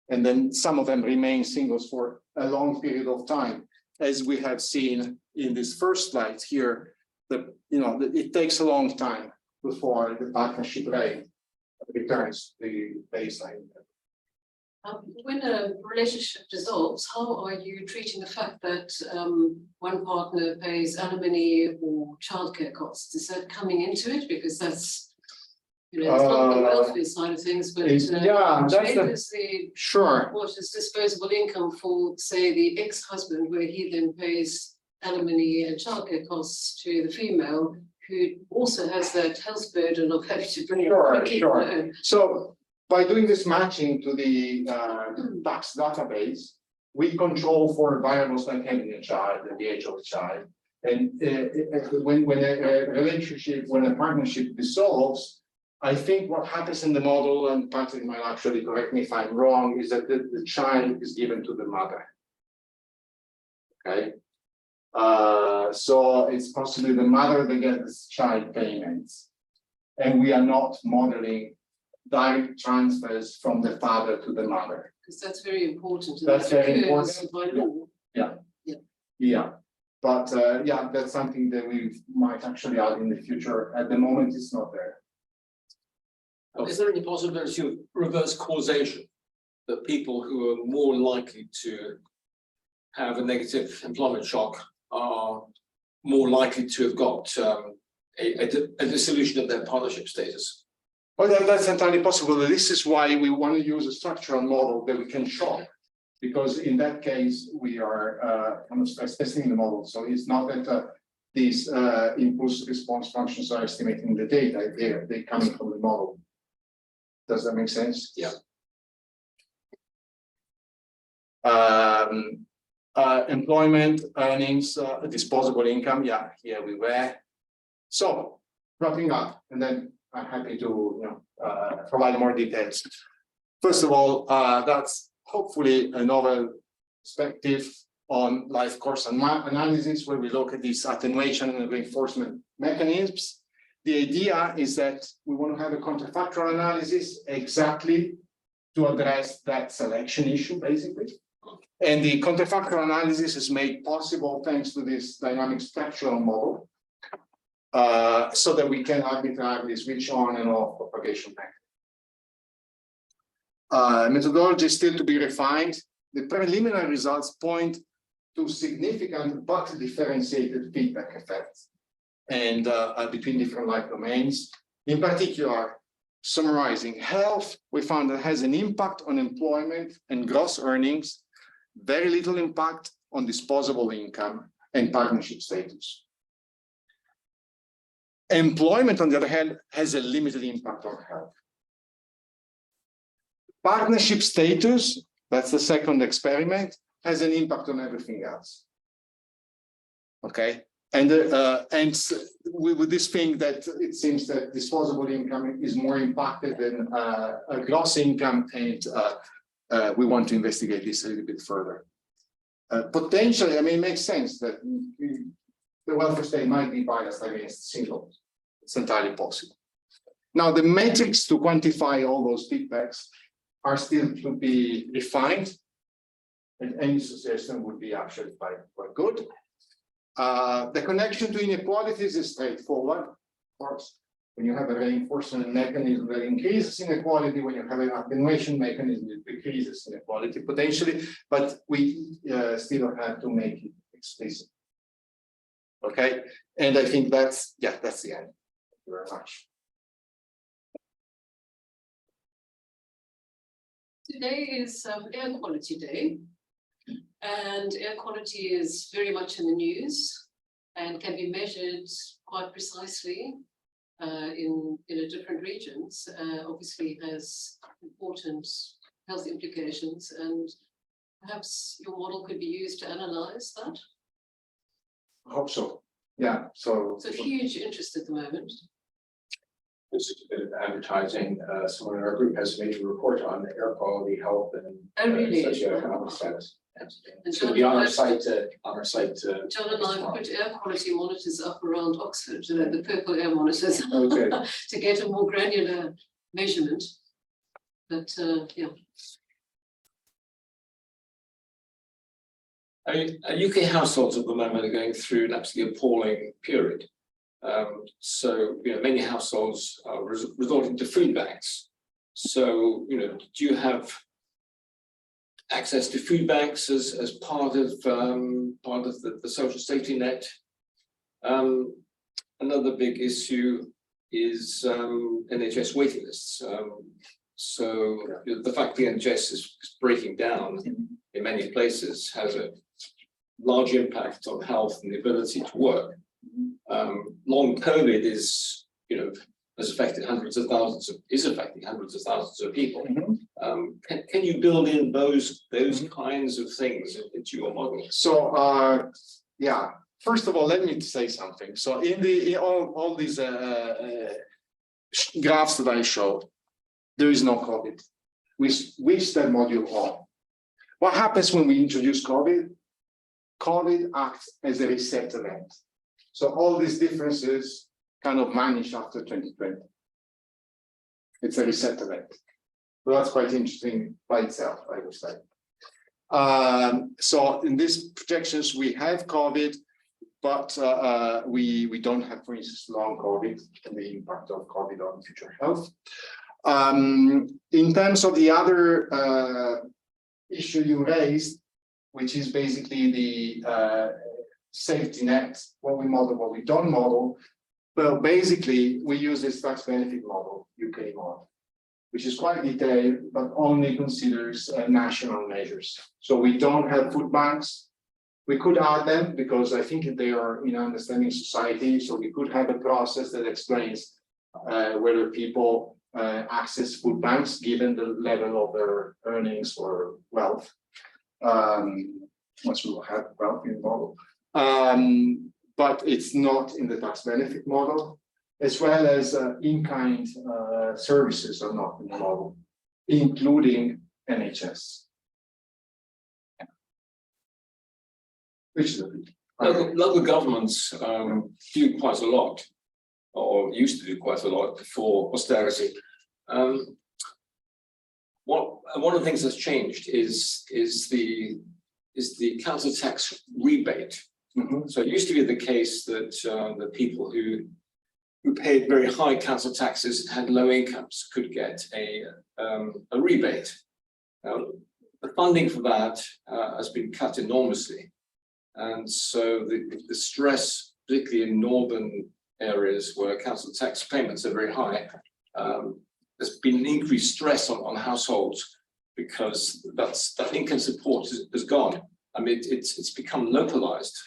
Speaker 4: And then some of them remain singles for a long period of time. As we have seen in this first slide here, it takes a long time before the partnership rate returns the baseline.
Speaker 5: When a relationship dissolves, how are you treating the fact that one partner pays alimony or childcare costs? Is that coming into it? Because that's, it's not the welfare side of things, but
Speaker 4: yeah,
Speaker 5: that's
Speaker 4: sure.
Speaker 5: What is disposable income for, say, the ex-husband, where he then pays alimony and childcare costs to the female, who also has that health burden of having to bring
Speaker 4: Sure. So by doing this matching to the tax database, we control for variables like having a child and the age of the child. And when a partnership dissolves, I think what happens in the model, and Patrick might actually correct me if I'm wrong, is that the child is given to the mother. Okay. So it's possibly the mother that gets child payments. And we are not modeling direct transfers from the father to the mother.
Speaker 5: Because that's very important.
Speaker 4: That's very important.
Speaker 5: By law.
Speaker 4: Yeah. But that's something that we might actually add in the future. At the moment, it's not there.
Speaker 2: Is there any possibility of reverse causation, that people who are more likely to have a negative employment shock are more likely to have got a dissolution of their partnership status?
Speaker 4: Well, that's entirely possible. This is why we want to use a structural model that we can shock, because in that case, we are kind of stress testing the model. So it's not that these impulse response functions are estimating the data, they're coming from the model. Does that make sense?
Speaker 2: Yeah.
Speaker 4: Employment, earnings, disposable income. Yeah, here we were. So wrapping up, and then I'm happy to provide more details. First of all, that's hopefully a novel perspective on life course analysis, where we look at these attenuation and reinforcement mechanisms. The idea is that we want to have a counterfactual analysis exactly to address that selection issue, basically. And the counterfactual analysis is made possible thanks to this dynamic structural model, so that we can arbitrarily switch on and off propagation mechanism. Methodology is still to be refined. The preliminary results point to significant but differentiated feedback effects and between different life domains. In particular, summarizing health, we found that has an impact on employment and gross earnings, very little impact on disposable income and partnership status. Employment, on the other hand, has a limited impact on health. Partnership status, that's the second experiment, has an impact on everything else. Okay, and with this thing that it seems that disposable income is more impacted than a gross income, and we want to investigate this a little bit further. Potentially, I mean, it makes sense that the welfare state might be biased against singles. It's entirely possible. Now, the metrics to quantify all those feedbacks are still to be refined, and any suggestion would be actually quite good. The connection to inequalities is straightforward. Of course, when you have a reinforcement mechanism that increases inequality, when you have an attenuation mechanism that decreases inequality potentially, but we still have to make it explicit. Okay, and I think that's the end. Thank you very much.
Speaker 5: Today is Air Quality Day, and air quality is very much in the news and can be measured quite precisely. in a different regions, obviously has important health implications, and perhaps your model could be used to analyze that.
Speaker 4: I hope so. Yeah, so.
Speaker 5: So huge interest at the moment.
Speaker 6: Just a bit of advertising, someone in our group has made a report on air quality, health and
Speaker 5: Oh, really?
Speaker 6: socioeconomic status.
Speaker 5: And
Speaker 6: So
Speaker 5: John
Speaker 6: be on our
Speaker 5: and
Speaker 6: site,
Speaker 5: John and I put air quality monitors up around Oxford, the purple air monitors,
Speaker 6: Okay.
Speaker 5: to get a more granular measurement. But yeah.
Speaker 2: I mean, UK households at the moment are going through an absolutely appalling period. So, many households are resorting to food banks. So, do you have access to food banks as part of the social safety net? Another big issue is NHS waiting lists. So the fact the NHS is breaking down in many places has a large impact on health and the ability to work. Long COVID is, has affected hundreds of thousands of people. Can you build in those kinds of things into your model?
Speaker 4: So, yeah, first of all, let me say something. So in all these graphs that I showed, there is no COVID. We switch that module on. What happens when we introduce COVID? COVID acts as a reset event. So all these differences kind of vanish after 2020. It's a reset event. So that's quite interesting by itself, I would say. So in these projections, we have COVID, but we don't have, for instance, long COVID and the impact of COVID on future health. In terms of the other issue you raised, which is basically the safety net, what we model, what we don't model. Well, basically, we use this tax benefit model, UK model, which is quite detailed, but only considers national measures. So we don't have food banks. We could add them because I think they are in understanding society. So we could have a process that explains whether people access food banks given the level of their earnings or wealth. Once we will have wealth in the model. But it's not in the tax benefit model, as well as in-kind services are not in the model, including NHS. Which is a bit.
Speaker 2: Local governments do quite a lot, or used to do quite a lot before austerity. One of the things that's changed is the council tax rebate. So it used to be the case that the people who paid very high council taxes and had low incomes could get a rebate. Now, the funding for that has been cut enormously, and so the stress, particularly in northern areas where council tax payments are very high, there's been an increased stress on households because that income support has gone. I mean, it's become localized.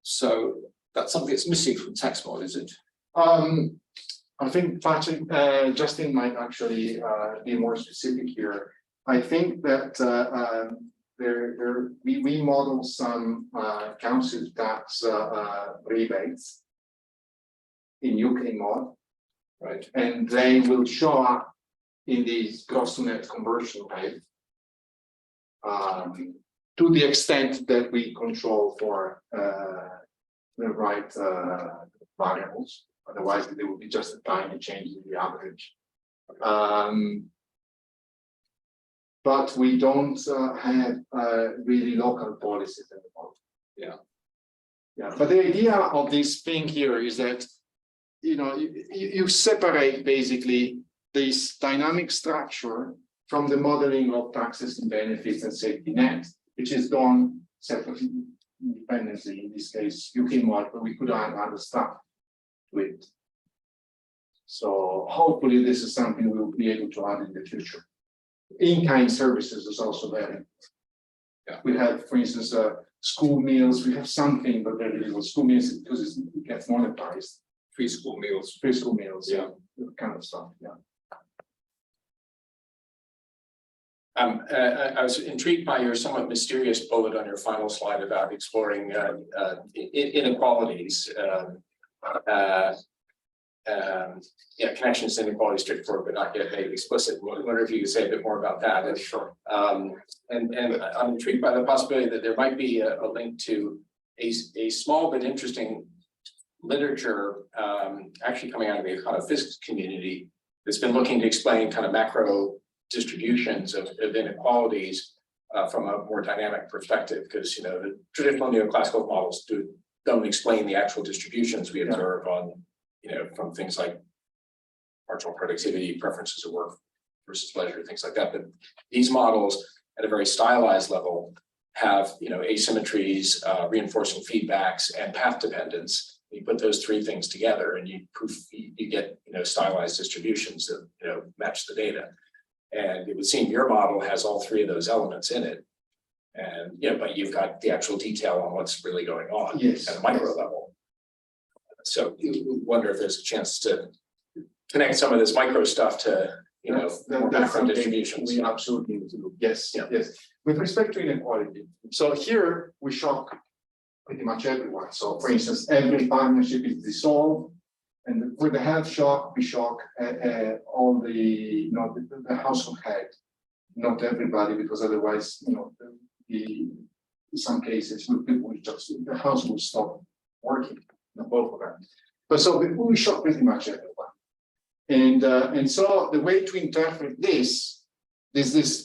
Speaker 2: So that's something that's missing from tax mod, is it?
Speaker 4: I think Patrick, Justin might actually be more specific here. I think that we model some council tax rebates in UK mod, right? And they will show up in the gross to net conversion rate. To the extent that we control for the right variables, otherwise there will be just a tiny change in the average. But we don't have really local policies at the moment. Yeah. But the idea of this thing here is that you separate basically this dynamic structure from the modeling of taxes and benefits and safety net, which is done separately, independently, in this case, UK mod, but we could add other stuff to it. So hopefully this is something we will be able to add in the future. In-kind services is also there. Yeah. We have, for instance, school meals, we have something, but very little school meals because it gets monetized.
Speaker 2: preschool meals.
Speaker 1: preschool meals,
Speaker 2: Yeah.
Speaker 1: that kind of stuff, yeah.
Speaker 6: I was intrigued by your somewhat mysterious bullet on your final slide about exploring inequalities. Yeah, connections to inequality straightforward, but not yet made explicit. I wonder if you could say a bit more about that. And sure. And I'm intrigued by the possibility that there might be a link to a small but interesting literature actually coming out of the kind of physics community that's been looking to explain kind of macro distributions of inequalities from a more dynamic perspective, because the traditional neoclassical models don't explain the actual distributions we observe on from things like marginal productivity, preferences of work versus leisure, things like that. But these models at a very stylized level have asymmetries, reinforcing feedbacks, and path dependence. You put those three things together and you get stylized distributions that match the data. And it would seem your model has all three of those elements in it. And but you've got the actual detail on what's really going on
Speaker 1: Yes.
Speaker 6: at a micro level. So you wonder if there's a chance to connect some of this micro stuff to more
Speaker 1: That's
Speaker 6: macro
Speaker 1: something
Speaker 6: distributions.
Speaker 1: we absolutely need to do. Yes,
Speaker 6: Yeah.
Speaker 1: yes. With respect to inequality, so here we shock pretty much everyone. So for instance, every partnership is dissolved. And with the health shock, we shock all the the household head, not everybody, because otherwise, in some cases, people will just the house will stop working, both of them. But so we shock pretty much everyone, and so the way to interpret this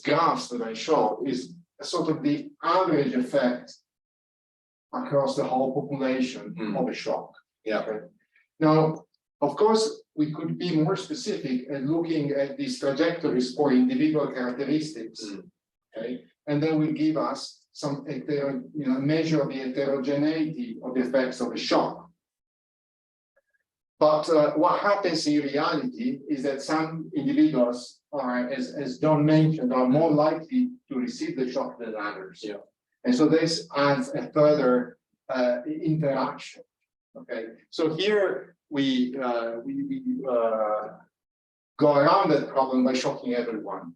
Speaker 1: graphs that I show is sort of the average effect across the whole population of a shock.
Speaker 6: Yeah.
Speaker 1: Okay? Now, of course, we could be more specific at looking at these trajectories for individual characteristics, okay, and then will give us some measure of the heterogeneity of the effects of a shock. But what happens in reality is that some individuals are, as John mentioned, are more likely to receive the shock than others.
Speaker 6: Yeah.
Speaker 1: And so this adds a further interaction. Okay, so here we go around that problem by shocking everyone.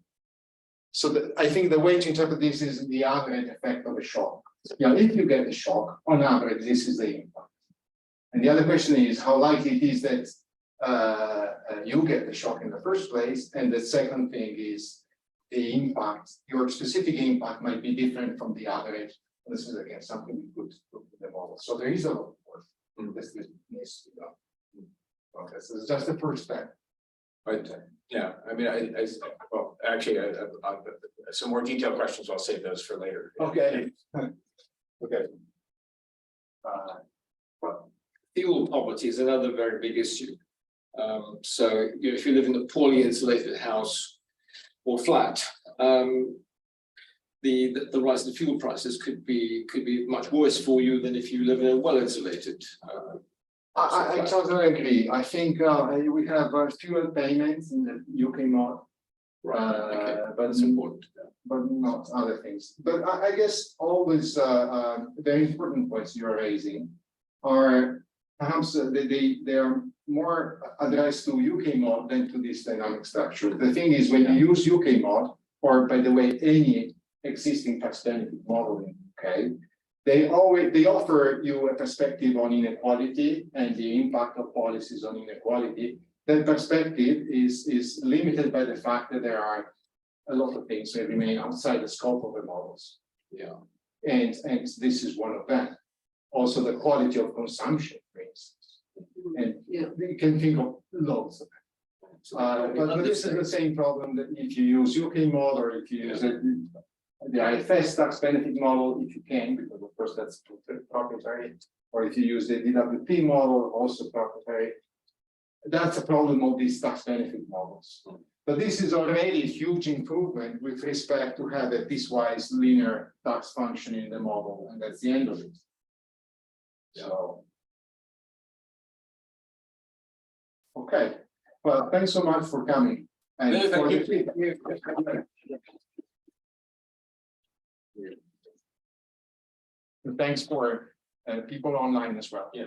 Speaker 1: So I think the way to interpret this is the average effect of a shock. If you get a shock, on average, this is the impact. And the other question is how likely it is that you get the shock in the first place. And the second thing is the impact, your specific impact might be different from the average. This is again something we could look at the model. So there is a lot of work. This needs to be done. Okay, so it's just the first step.
Speaker 6: But yeah, I mean, well, actually, some more detailed questions. I'll save those for later.
Speaker 1: Okay. Okay.
Speaker 2: Fuel poverty is another very big issue. So if you live in a poorly insulated house or flat, the rise in fuel prices could be much worse for you than if you live in a well-insulated.
Speaker 1: I totally agree. I think we have fuel payments in the UK mod,
Speaker 2: Okay,
Speaker 1: but
Speaker 2: that's important.
Speaker 1: but not other things. But I guess all these very important points you're raising are perhaps they are more addressed to UK mod than to this dynamic structure. The thing is, when you use UK mod, or by the way, any existing tax benefit model in UK, they offer you a perspective on inequality and the impact of policies on inequality. That perspective is limited by the fact that there are a lot of things that remain outside the scope of the models.
Speaker 2: Yeah.
Speaker 1: And this is one of them. Also the quality of consumption, for instance. And you can think of loads of them. But this is the same problem that if you use UK model or if you use the IFS tax benefit model, if you can, because of course that's proprietary, or if you use the DWP model, also proprietary. That's a problem of these tax benefit models. But this is already a huge improvement with respect to have a piecewise linear tax function in the model, and that's the end of it. So, okay. Well, thanks so much for coming. And
Speaker 2: No, thank
Speaker 1: for thanks for people online as well.
Speaker 6: Yeah.